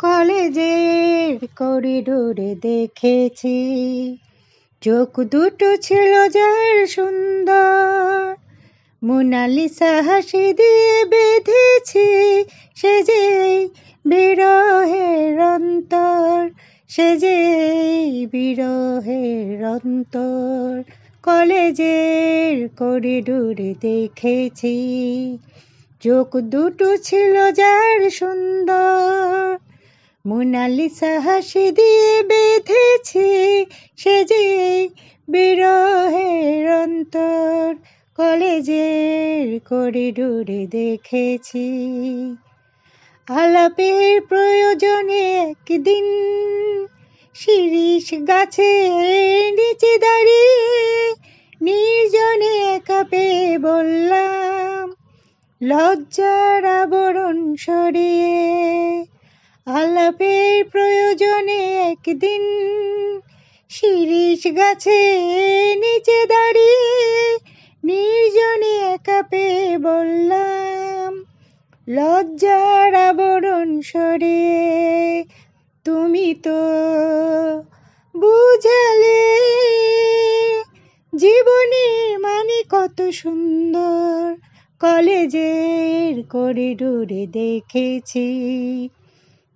কলেজের করিডোরে দেখেছি চোখ দুটো ছিল যার সুন্দর, মোনালিসা হাসি দিয়ে বেঁধেছি সে যে বিরহের অন্তর, সে যে বিরহের অন্তর। কলেজের করিডোরে দেখেছি চোখ দুটো ছিল যার সুন্দর, মোনালিসা হাসি দিয়ে বেঁধেছি সে যে বিরহের অন্তর। কলেজের করিডোরে দেখেছি আলাপের প্রয়োজনে একদিন শিরীষ গাছের নিচে দাঁড়িয়ে নির্জনে একা পেয়ে বললাম লজ্জার আবরণ সরিয়ে। আলাপের প্রয়োজনে একদিন শিরীষ গাছের নিচে দাঁড়িয়ে নির্জনে একা পেয়ে বললাম লজ্জার আবরণ সরিয়ে। তুমি তো বুঝালে জীবনের মানে কত সুন্দর, কলেজের করিডোরে দেখেছি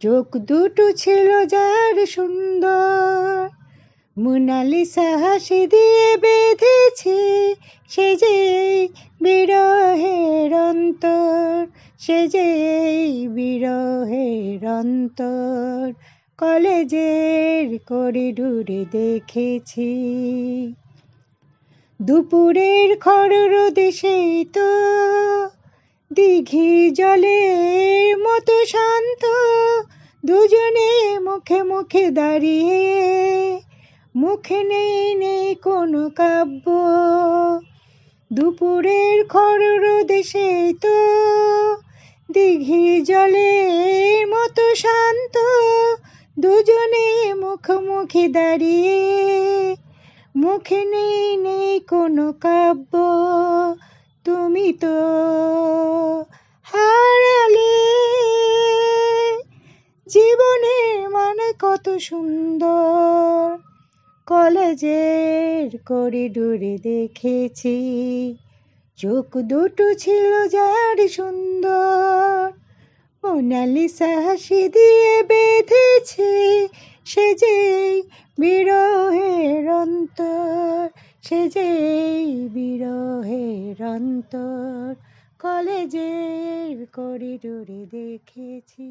চোখ দুটো ছিল যার সুন্দর, মোনালিসা হাসি দিয়ে বেঁধেছি সে যে বিরহের অন্তর, সে যে বিরহের অন্তর। কলেজের করিডোরে দেখেছি দুপুরের খররোদে সেই তো দিঘি জলের মতো শান্ত, দুজনে মুখে মুখে দাঁড়িয়ে মুখে নেই কোনো কাব্য। দুপুরের খররোদে সেই তো দিঘি জলের মতো শান্ত, দুজনে মুখোমুখি দাঁড়িয়ে মুখে নেই কোনো কাব্য। তুমি তো হারালে জীবনের মানে কত সুন্দর, কলেজের করিডোরে দেখেছি চোখ দুটো ছিল যার সুন্দর, মোনালিসা হাসি দিয়ে বেঁধেছি সে যে বিরহের অন্তর, সে যে বিরহের অন্তর। কলেজের করিডোরে দেখেছি।